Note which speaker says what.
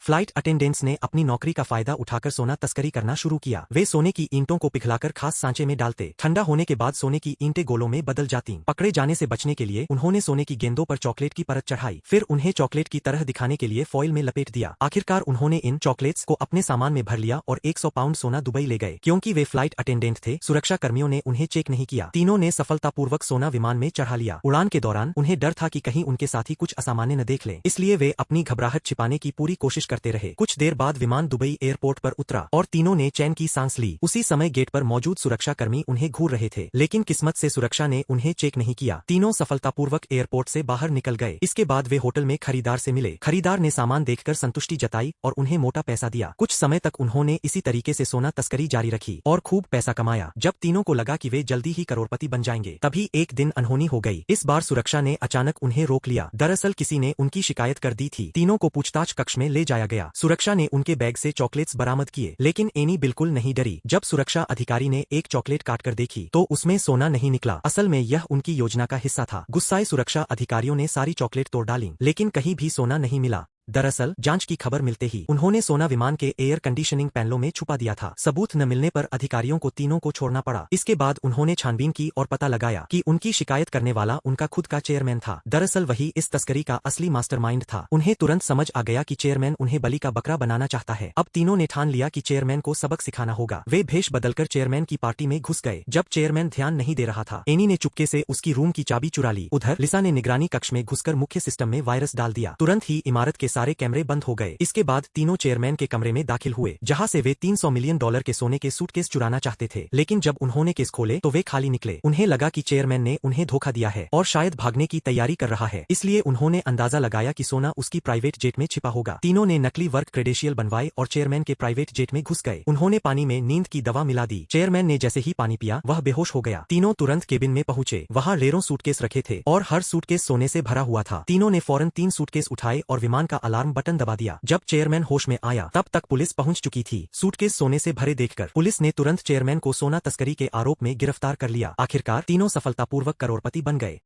Speaker 1: Flight attendants ने अपनी नौकरी का फायदा उठाकर सोना तस्करी करना शुरू किया। वे सोने की ईंटों को पिघलाकर खास सांचे में डालते। ठंडा होने के बाद सोने की ईंटें गोलों में बदल जाती। पकड़े जाने से बचने के लिए उन्होंने सोने की गेंदों पर चॉकलेट की परत चढ़ाई, फिर उन्हें चॉकलेट की तरह दिखाने के लिए फॉइल में लपेट दिया। आखिरकार उन्होंने इन चॉकलेट्स को अपने सामान में भर लिया और 100 पाउंड सोना दुबई ले गए। क्योंकि वे फ्लाइट अटेंडेंट थे, सुरक्षा कर्मियों ने उन्हें चेक नहीं किया। तीनों ने सफलतापूर्वक सोना विमान में चढ़ा लिया। उड़ान के दौरान उन्हें डर था कि कहीं उनके साथी कुछ असामान्य न देख लें, इसलिए वे अपनी घबराहट छिपाने की पूरी कोशिश करते रहे। कुछ देर बाद विमान दुबई एयरपोर्ट पर उतरा और तीनों ने चैन की सांस ली। उसी समय गेट पर मौजूद सुरक्षा कर्मी उन्हें घूर रहे थे, लेकिन किस्मत से सुरक्षा ने उन्हें चेक नहीं किया। तीनों सफलतापूर्वक एयरपोर्ट से बाहर निकल गए। इसके बाद वे होटल में खरीदार से मिले। खरीदार ने सामान देखकर संतुष्टि जताई और उन्हें मोटा पैसा दिया। कुछ समय तक उन्होंने इसी तरीके से सोना तस्करी जारी रखी और खूब पैसा कमाया। जब तीनों को लगा कि वे जल्दी ही करोड़पति बन जाएंगे, तभी एक दिन अनहोनी हो गई। इस बार सुरक्षा ने अचानक उन्हें रोक लिया। दरअसल किसी ने उनकी शिकायत कर दी थी। तीनों को पूछताछ कक्ष में ले जाया गया। सुरक्षा ने उनके बैग से चॉकलेट्स बरामद किए, लेकिन एनी बिल्कुल नहीं डरी। जब सुरक्षा अधिकारी ने एक चॉकलेट काटकर देखी तो उसमें सोना नहीं निकला। असल में यह उनकी योजना का हिस्सा था। गुस्साए सुरक्षा अधिकारियों ने सारी चॉकलेट तोड़ डाली, लेकिन कहीं भी सोना नहीं मिला। दरअसल जांच की खबर मिलते ही उन्होंने सोना विमान के एयर कंडीशनिंग पैनलों में छुपा दिया था। सबूत न मिलने पर अधिकारियों को तीनों को छोड़ना पड़ा। इसके बाद उन्होंने छानबीन की और पता लगाया कि उनकी शिकायत करने वाला उनका खुद का चेयरमैन था। दरअसल वही इस तस्करी का असली मास्टरमाइंड था। उन्हें तुरंत समझ आ गया कि चेयरमैन उन्हें बलि का बकरा बनाना चाहता है। अब तीनों ने ठान लिया कि चेयरमैन को सबक सिखाना होगा। वे भेष बदलकर चेयरमैन की पार्टी में घुस गए। जब चेयरमैन ध्यान नहीं दे रहा था, एनी ने चुपके से उसकी रूम की चाबी चुरा ली। उधर लिसा ने निगरानी कक्ष में घुसकर मुख्य सिस्टम में वायरस डाल दिया। तुरंत ही इमारत के सारे कैमरे बंद हो गए। इसके बाद तीनों चेयरमैन के कमरे में दाखिल हुए, जहां से वे $300 मिलियन के सोने के सूटकेस चुराना चाहते थे। लेकिन जब उन्होंने केस खोले तो वे खाली निकले। उन्हें लगा कि चेयरमैन ने उन्हें धोखा दिया है और शायद भागने की तैयारी कर रहा है, इसलिए उन्होंने अंदाजा लगाया कि सोना उसकी प्राइवेट जेट में छिपा होगा। तीनों ने नकली वर्क क्रेडेंशियल बनवाए और चेयरमैन के प्राइवेट जेट में घुस गए। उन्होंने पानी में नींद की दवा मिला दी। चेयरमैन ने जैसे ही पानी पिया, वह बेहोश हो गया। तीनों तुरंत केबिन में पहुंचे। वहां ढेरों सूटकेस रखे थे और हर सूटकेस सोने से भरा हुआ था। तीनों ने फौरन 3 सूटकेस उठाए और विमान का अलार्म बटन दबा दिया। जब चेयरमैन होश में आया, तब तक पुलिस पहुंच चुकी थी। सूटकेस सोने से भरे देखकर पुलिस ने तुरंत चेयरमैन को सोना तस्करी के आरोप में गिरफ्तार कर लिया। आखिरकार तीनों सफलतापूर्वक करोड़पति बन गए।